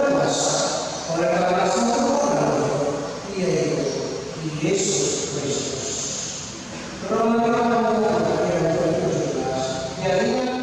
bebas. Oleh karena satu orang, yaitu Yesus Kristus. Roma-Roma ayat 17. Jadinya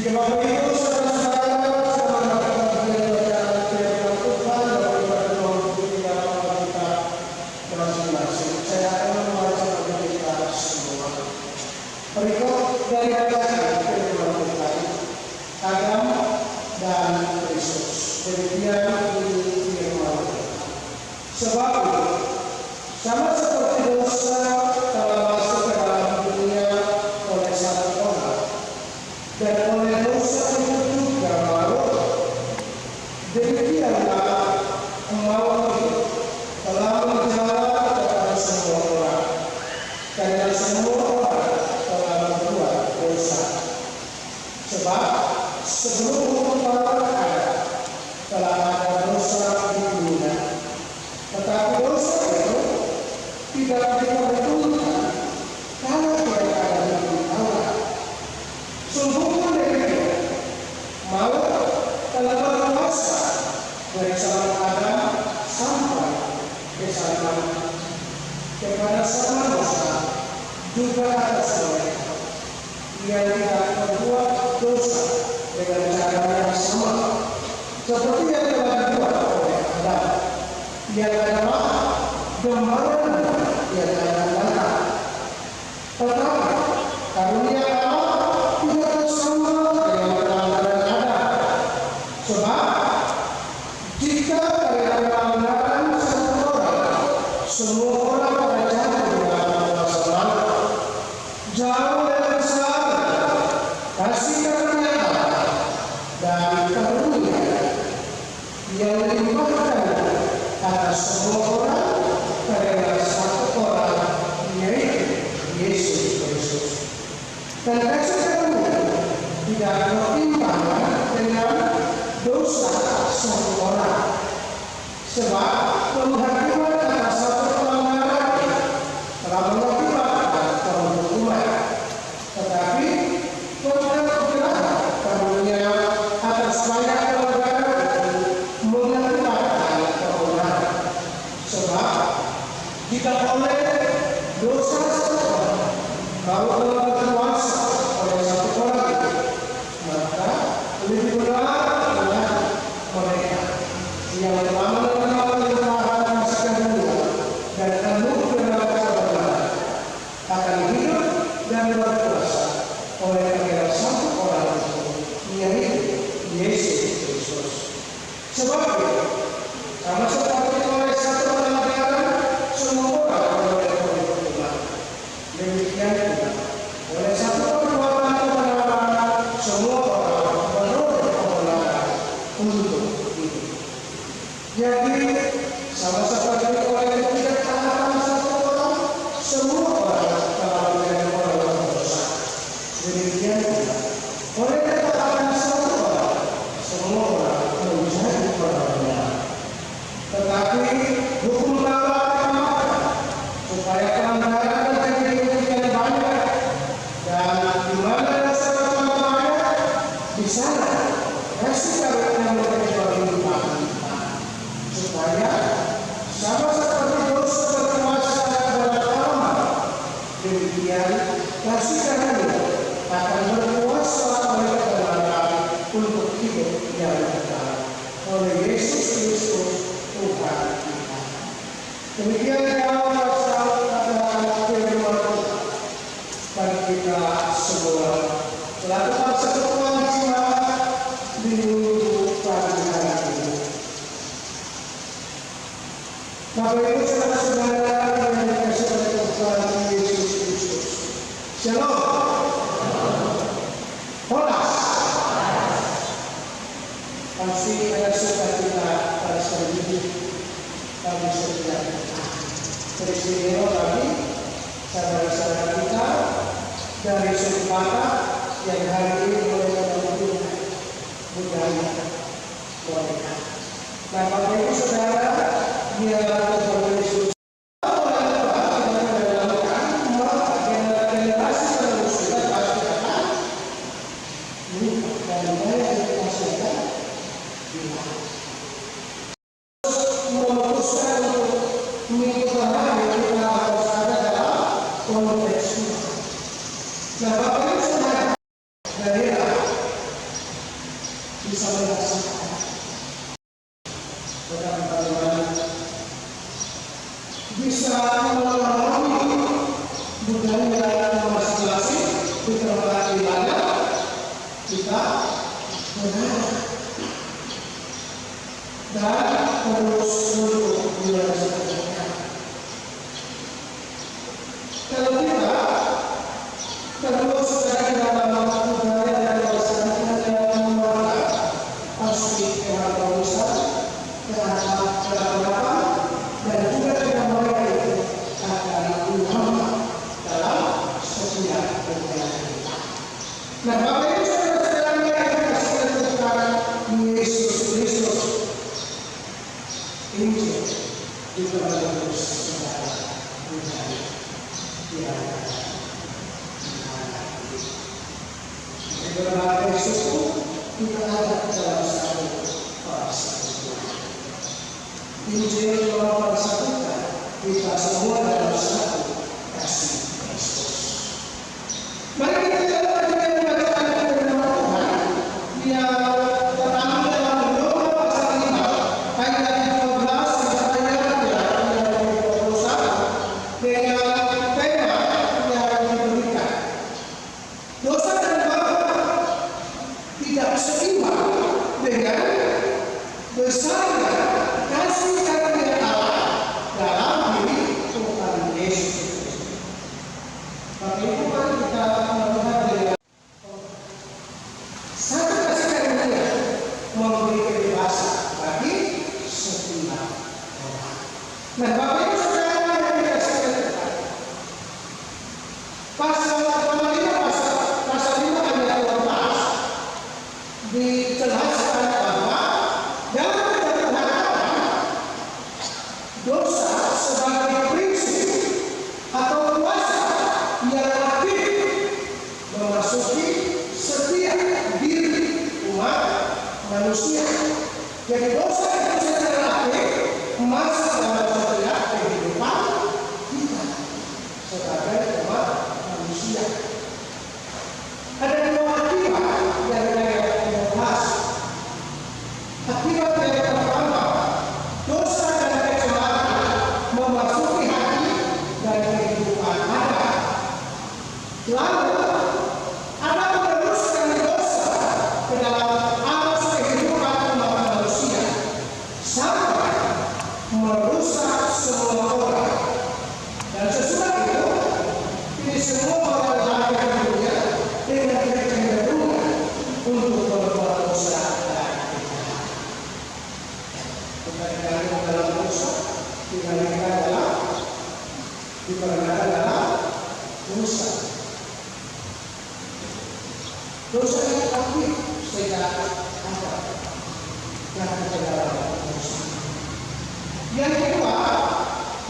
Jika Bapak Ibu saudara-saudara sudah mendapatkan firman Tuhan daripada kita masing-masing, saya akan membaca bagi kita semua. Berikut dari bacaan firman Tuhan, Adam dan Kristus. Demikian ini firman Tuhan. Sebab sama seperti dosa telah masuk ke dalam dunia oleh satu orang, dan oleh dosa itu juga maut, demikianlah maut telah menjalar kepada semua orang, karena semua orang telah berbuat dosa. Sebab sebelum hukum Taurat ada, telah ada dosa di dunia, tetapi dosa itu tidak diperhitungkan kalau tidak ada hukum Taurat. Sungguh demikian, maut telah berkuasa dari zaman Adam sampai ke zaman kepada semua dosa juga atas mereka yang tidak berbuat dosa dengan cara yang sama seperti yang telah dibuat oleh Adam, yang adalah gambaran yang akan datang. Tetapi karunia Allah tidak sama dengan pelanggaran Adam. Sebab jika karena pelanggaran satu orang, semua orang pada jatuh di dalam dosa maut, jauh lebih besar kasih karunia Allah dan karunia yang dilimpahkan atas semua orang karena satu orang, yaitu Yesus Kristus. Dan kasih karunia tidak bertimbangan dengan dosa satu orang. Sebab penghakiman atas satu pelanggaran telah mengakibatkan penghukuman, tetapi pengakuan karunia atas banyak pelanggaran itu mengakibatkan kebenaran. Sebab jika oleh dosa satu orang kamu telah berkuasa oleh satu orang itu, maka lebih benar adalah mereka yang telah mengenal limpahan kasih karunia dan anugerah kebenaran akan hidup dan berkuasa oleh karena satu orang itu, yaitu Yesus Kristus. Sebab itu, sama seperti oleh satu pelanggaran semua orang boleh berhukuman, demikian juga oleh satu perbuatan kebenaran semua orang beroleh kebenaran untuk hidup. Jadi sama seperti oleh ketidaktaatan satu orang, semua orang telah menjadi orang berdosa. Demikian juga oleh ketaatan satu orang, semua orang menjadi orang benar. Tetapi hukum Taurat ditambahkan supaya pelanggaran menjadi demikian banyak, dan di mana dosa bertambah banyak, di sana kasih karunia menjadi berlimpah-limpah, supaya sama seperti dosa berkuasa pada alam, demikian kasih karunia akan berkuasa oleh kebenaran untuk hidup yang kekal oleh Yesus Kristus Tuhan kita. Demikian yang pasal kata firman Tuhan bagi kita semua. Lakukan sekutuan jiwa di minggu pagi hari ini. Bapak Ibu saudara-saudara yang dikasihi oleh Tuhan Yesus Kristus. Shalom. Holas. Pasti ada sukacita pada hari ini bagi setiap kita. Peristiwa bagi saudara-saudara kita dari suku Batak yang hari ini boleh menunjukkan budaya mereka. Nah, Bapak Ibu saudara yang Tuhan Yesus generasi manusia pasti akan dan budaya dihasilkan memutuskan untuk mengikuti hal yang kita harus ada dalam konteks. Nah, Bapak Ibu saudara, daerah bisa merasakan betapa bagaimana bisa melalui budaya masing-masing di tempat ibadah kita berada dan terus untuk dilaksanakan. Kalau kita terus berada dalam budaya dan melaksanakan yang mereka pasti keharusan, keharapan, dan juga dengan mereka itu akan ulama dalam setiap perjalanan kita. Nah, Bapak Ibu saudara-saudara yang dikasihi Tuhan Yesus Kristus, Injil juga bagus saudara budaya yang berbagai suku kita ada dalam satu persatuan. Injil mempersatukan kita semua dalam satu kasih Kristus. Mari kita coba dengan bacaan firman Tuhan yang terambil dalam Roma pasal 5 ayat 12 sampai ayat 21 dengan tema yang diberikan. Dosa dan bapa tidak seimbang dengan besarnya kasih karunia Allah dalam diri Tuhan Yesus Kristus. Bapak Ibu, mari kita melihat dengan satu kasih karunia memberi kebebasan bagi setiap orang. Nah, Bapak Ibu saudara yang dikasihi Tuhan, pasal 5 ayat 12 dijelaskan bahwa dalam keterhadapan dosa sebagai prinsip atau kuasa yang aktif memasuki setiap diri umat manusia. Jadi dosa itu secara aktif masuk dalam setiap kehidupan kita sebagai umat manusia. Ada dua akibat yang saya bahas. Akibat yang pertama, dosa dan kecelakaan memasuki hati dan kehidupan Anda. Lalu Anda meneruskan dosa ke dalam arus kehidupan umat manusia sampai merusak semua orang. Dan sesudah itu, ini semua orang lahir di dunia dengan kecenderungan untuk berbuat dosa dan kejahatan. Kita dikandung dalam dosa, diperanakan dalam dosa. Dosa yang aktif sejak ada yang kita dalam dosa. Yang kedua,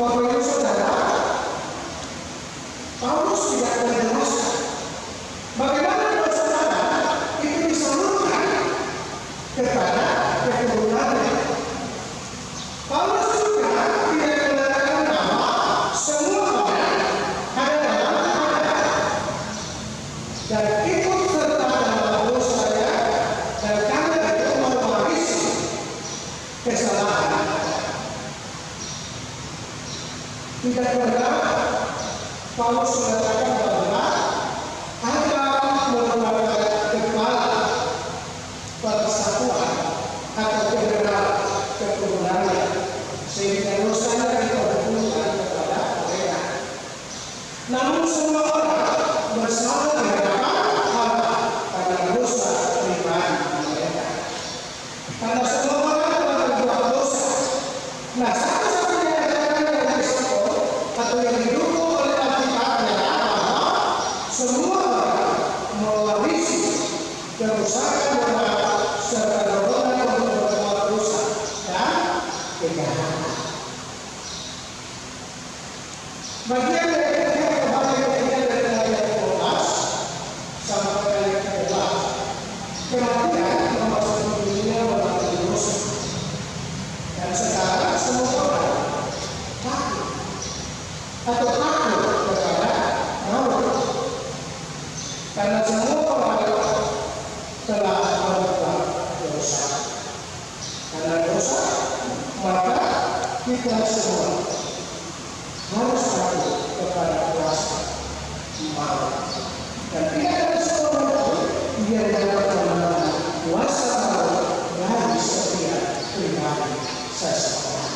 Bapak Ibu saudara, Paulus tidak menjelaskan bagaimana dosa Adam itu disalurkan kepada keturunannya. Paulus juga tidak mengatakan bahwa semua orang ada dalam Adam dan ikut serta dalam dosanya, dan karena itu mewarisi kesalahan Adam. Tidak benar Paulus mengatakan bahwa Adam merupakan kepala persatuan atau general keturunannya, sehingga dosanya diperhitungkan kepada mereka. Namun semua orang bersalah di hadapan Allah karena dosa pribadi mereka. Karena semua orang telah berbuat dosa. Nah, satu-satunya ajaran yang disokong atau yang didukung oleh Alkitab adalah bahwa semua orang mewarisi kerusakan moral serta dorongan untuk berbuat dosa dan kejahatan. Bagian dari ayat 12 sampai ayat 13, kematian memasuki dunia melalui dosa. Dan sekarang semua orang takut atau takut kepada maut, karena semua orang telah berbuat dosa. kita semua harus patuh kepada kuasa maut. Dan tidak ada seorang pun yang dapat menahan kuasa maut dari setiap pribadi seseorang.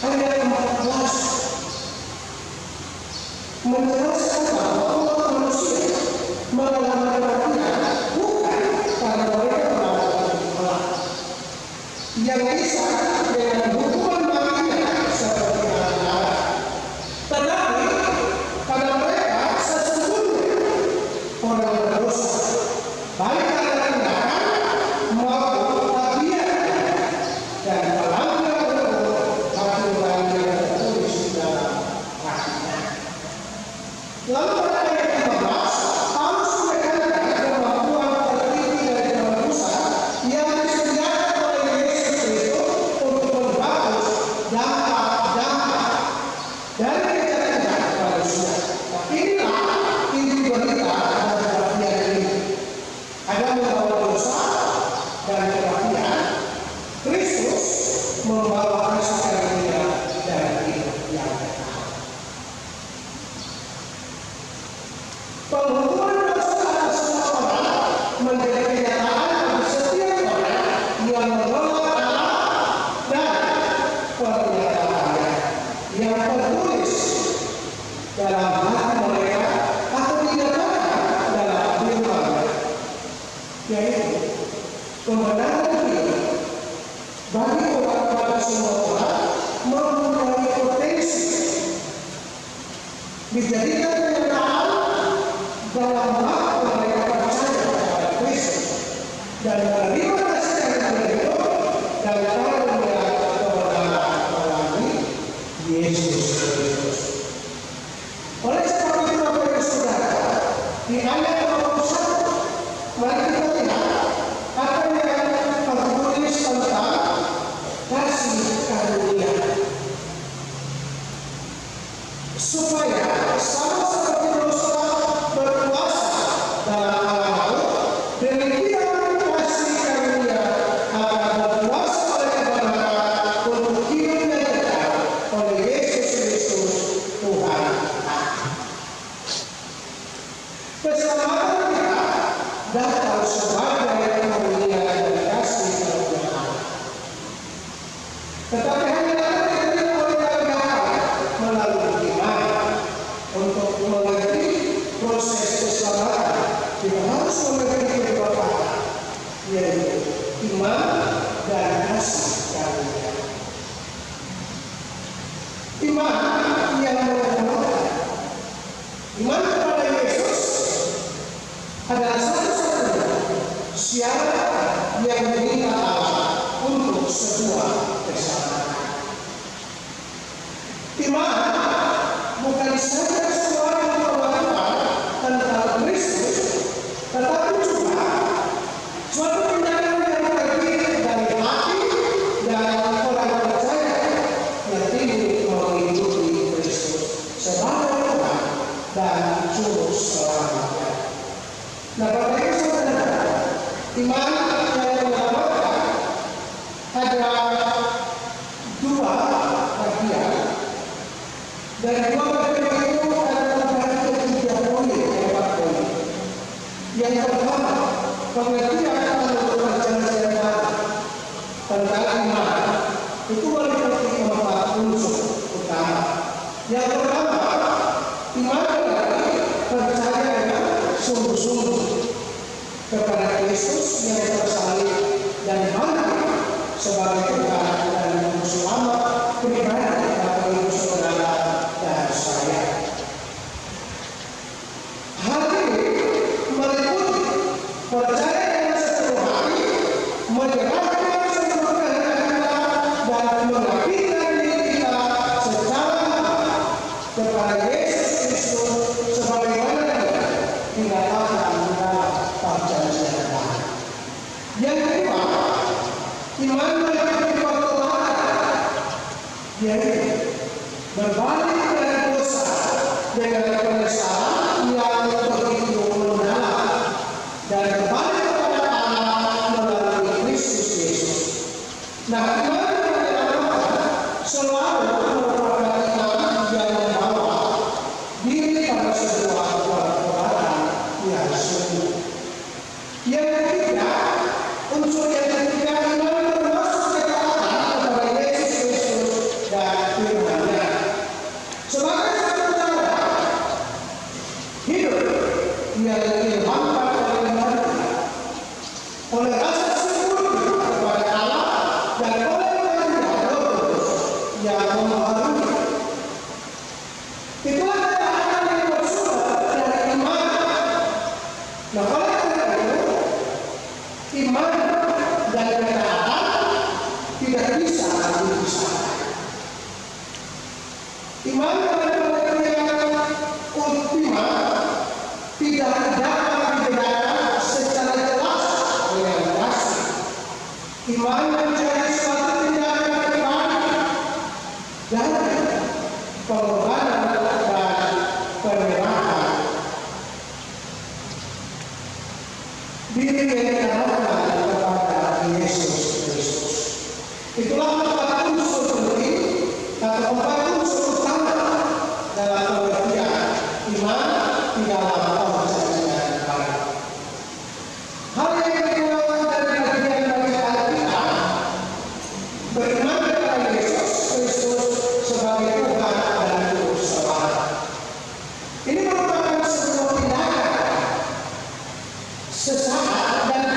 Ayat 14 menjelaskan bahwa umat manusia mengalami kematian bukan karena mereka melakukan Allah yang bisa dengan hukuman matinya seperti anak-anak, tetapi karena mereka sesungguhnya orang berdosa, baik karena tindakan maupun tabiatnya, dan melanggar aturan yang tertulis di dalam hatinya. Lalu pada ayat 15, Paulus menekankan kemampuan tertinggi dari manusia yang disediakan oleh Yesus Kristus untuk menebus dampak-dampak dari kejahatan manusia. Inilah inti berita dari kematian ini. Ada membawa dosa dan kematian, Kristus membawa kasih karunia dan hidup yang kekal. Penghukuman dosa atas semua orang menjadi kenyataan bagi setiap orang yang menolak Allah dan pernyataannya yang tertulis dalam hati mereka atau dinyatakan dalam firman-Nya, yaitu kebenaran hidup bagi orang pada semua orang mempunyai potensi dijadikan kenyataan dalam waktu mereka percaya kepada Kristus dan menerima kasih karunia hidup dan karunia kebenaran melalui Yesus Kristus. Oleh sebab itu, Bapak Ibu Saudara, di ayat 21 mari kita lihat apa yang tertulis tentang kasih karunia, supaya sama seperti dosa berkuasa dalam alam maut, demikian kasih karunia akan berkuasa oleh kebenaran untuk hidup yang kekal oleh Yesus Kristus Tuhan. Keselamatan kita datang sebagai karunia dari kasih karunia Allah. Tetapi hanya dapat diterima oleh kami melalui iman. Untuk mengerti proses keselamatan, kita harus mengerti kedua kata, yaitu iman dan kasih karunia. Iman yang mengenalkan iman kepada Yesus adalah satu-satunya syarat yang diminta Allah untuk sebuah keselamatan. Iman bukan saja seorang yang mengatakan tentang Kristus, tetapi juga suatu tindakan yang terdiri dari hati dan orang percaya yang ingin mengikuti Kristus sebagai Tuhan dan Juru Selamatnya. Nah, Bapak Ibu Saudara, iman yang mengatakan ada dua bagian. Dan dua bagian itu adalah terbagi 3 poin, 4 poin. Yang pertama, pengertian menurut perjanjian baru tentang iman itu meliputi 4 unsur utama. Yang pertama, iman adalah percaya dengan sungguh-sungguh kepada Kristus yang tersalib dan mati sebagai Tuhan dan Juru Selamat pribadi Bapak Ibu Saudara dan saya. Hal ini meliputi percaya dengan sepenuh hati, menyerahkan seluruh kehendak kita dan mengabdikan diri kita secara kepada Yesus Kristus sebagaimana Dia dinyatakan dalam perjanjian baru. Yang kedua, iman meliputi pertolongan, yaitu berbalik dari dosa dengan penyesalan yang begitu mendalam dan kembali kepada Allah melalui Kristus Yesus. yang diilhamkan oleh Tuhan, oleh rasa syukur kepada Allah dan oleh Roh yang membaharui. Itulah ketaatan yang bersumber dari iman. Nah, oleh karena itu, iman dan ketaatan tidak bisa dipisahkan. Iman adalah yang ultima, tidak dapat dibedakan secara jelas dengan pasti. Iman menjadi suatu tindakan pribadi dan pengorbanan dan penyerahan diri yang diarahkan kepada Yesus Kristus. Itulah empat unsur penting atau empat unsur utama dalam pengertian iman di dalam perjanjian baru. Hal yang kedua dari bagian dari Alkitab, beriman kepada Yesus Kristus sebagai Tuhan dan Juru Selamat. Ini merupakan sebuah tindakan sesaat dan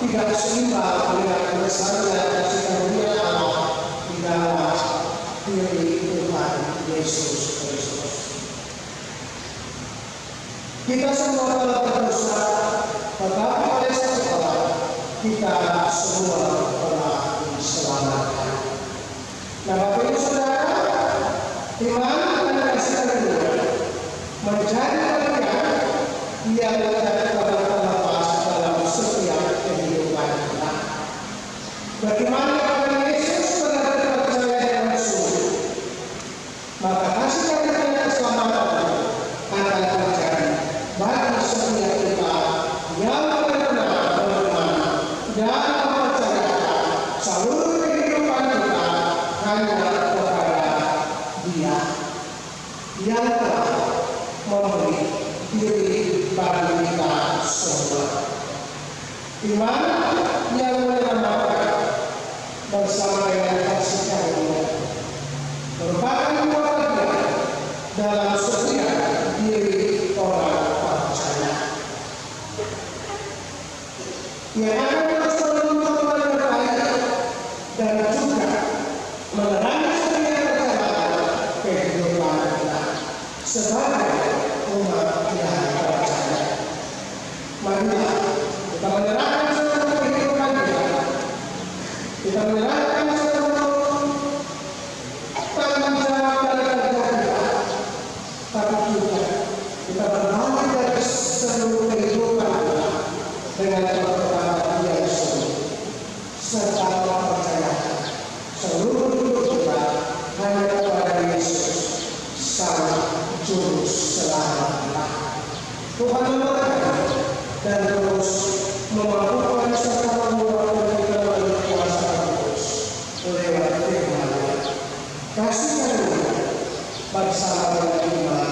tidak seimbang dengan besarnya kasih karunia Allah di dalam diri Tuhan Yesus Kristus. Kita semua telah berdosa, tetapi oleh satu Allah kita semua telah diselamatkan. Nah, Bapak Ibu Saudara, iman dan kasih karunia menjadi bagian yang tidak terlepas dalam setiap kehidupan kita. Bagaimana kepada Yesus benar-benar percaya dengan sungguh, maka kasih karunia keselamatan akan terjadi bagi setiap kita yang benar-benar beriman dan mempercayakan seluruh kehidupan kita hanya kepada Dia yang telah memberi diri bagi kita semua. Iman yang menambahkan bersama dengan kasih karunia merupakan dua bagian dalam setiap diri orang percaya yang akan terus menuntut menyertai dan juga menerangi setiap perjalanan kehidupan kita sebagai umat yang percaya. Marilah kita menyerahkan seluruh kehidupan kita. Kita menyerahkan seluruh tanggung jawab dari kerja kita. Tapi juga kita berbagi dari seluruh kehidupan kita dengan pertobatan yang sungguh, serta mempercayakan seluruh hidup kita hanya kepada Yesus Sang Juru Selamat kita. Tuhan memberkati dan terus memampukan serta menguatkan kita melalui kuasa Kristus lewat firman-Nya. Kasih karunia bersama dengan iman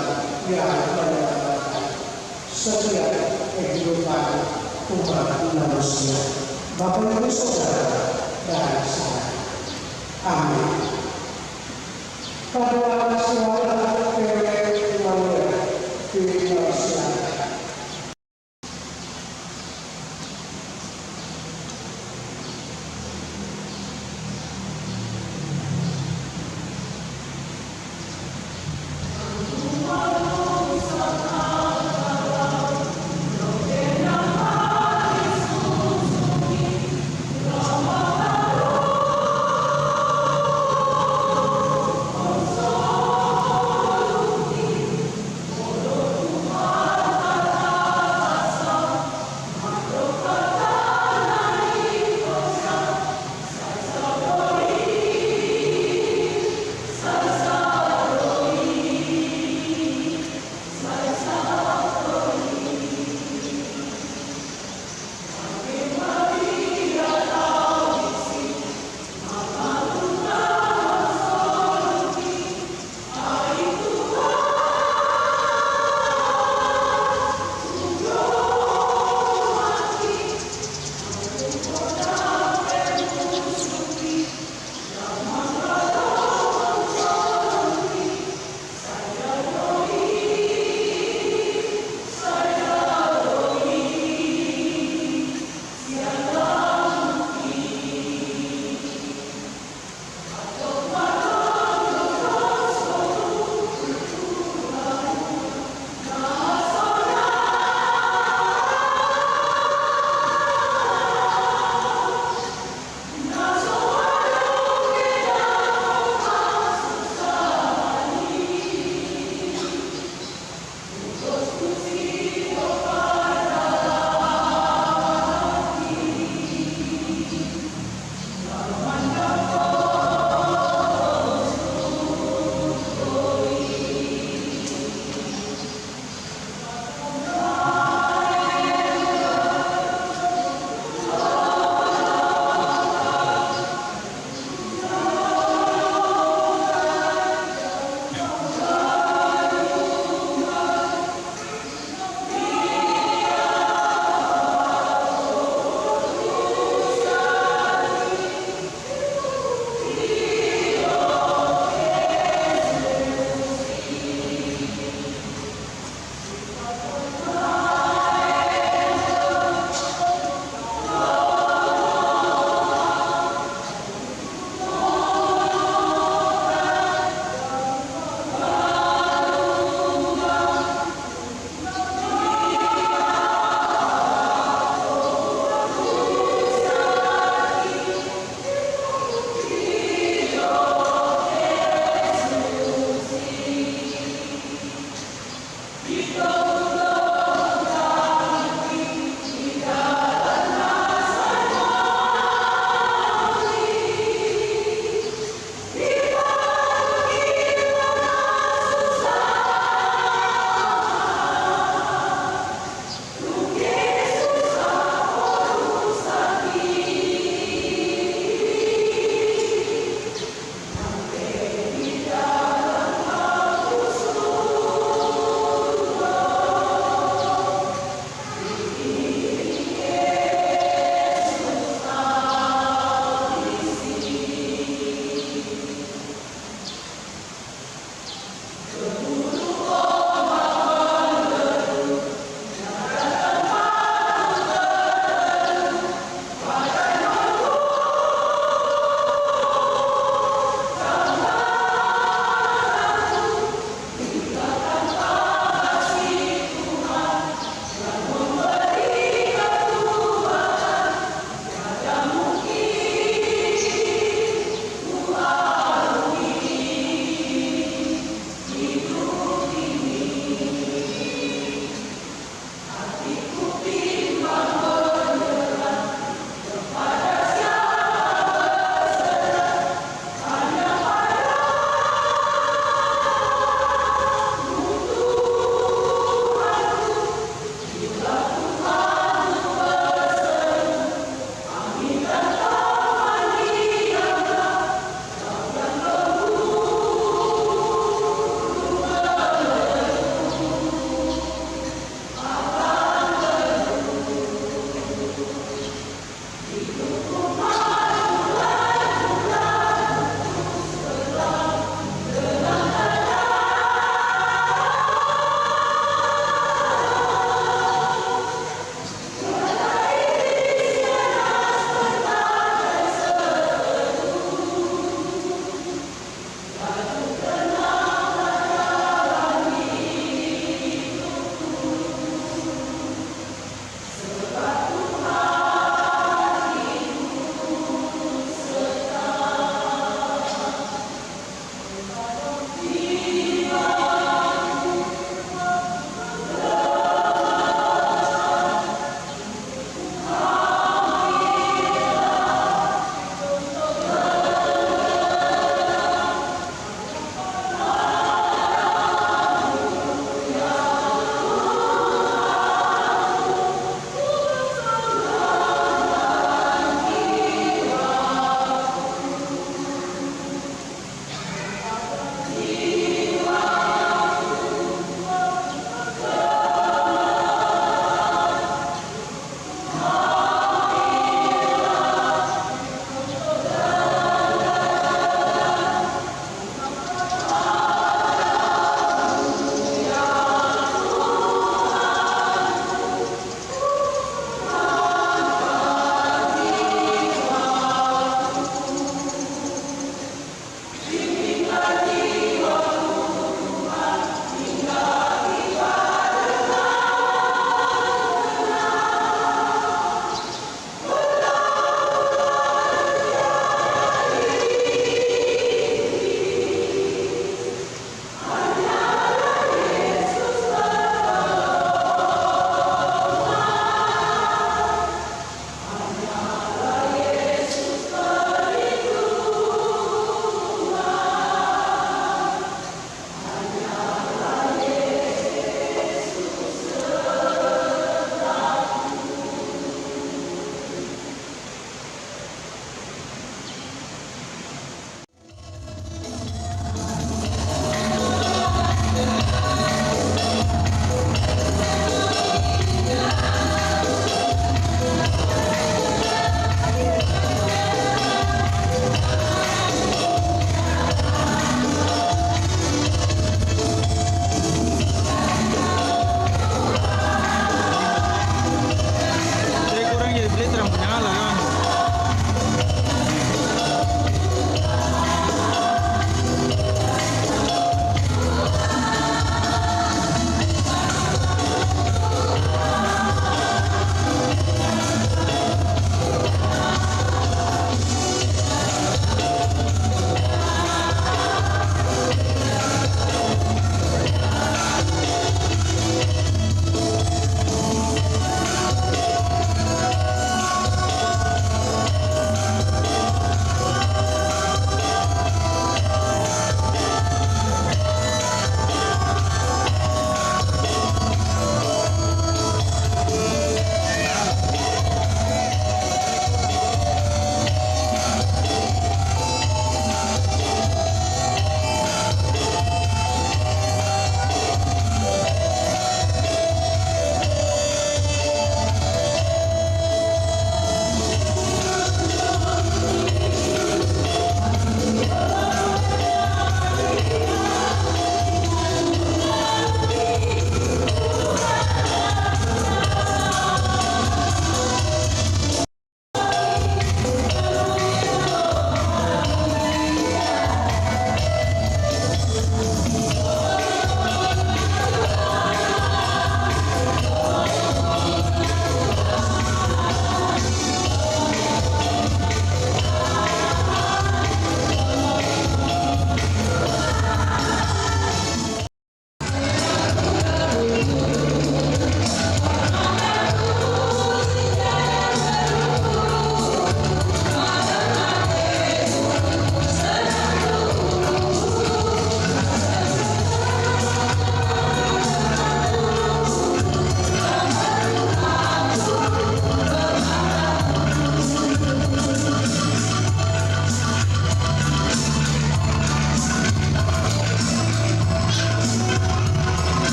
yang menyelamatkan setiap kehidupan umat manusia. Bapak Ibu Saudara dan saya. Amin. Pada suara PW Manuel dipersilakan.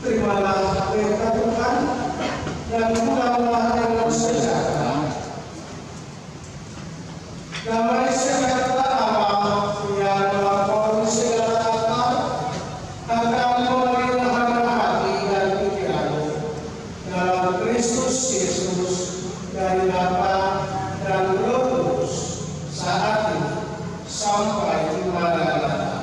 Terimalah berkat Tuhan dan pulanglah dengan sejahtera. Damai sejahtera Allah yang melampaui segala akal akan memelihara hati dan pikiranmu dalam Kristus Yesus dari Bapa dan Roh Kudus saat ini sampai Maranatha.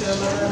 December.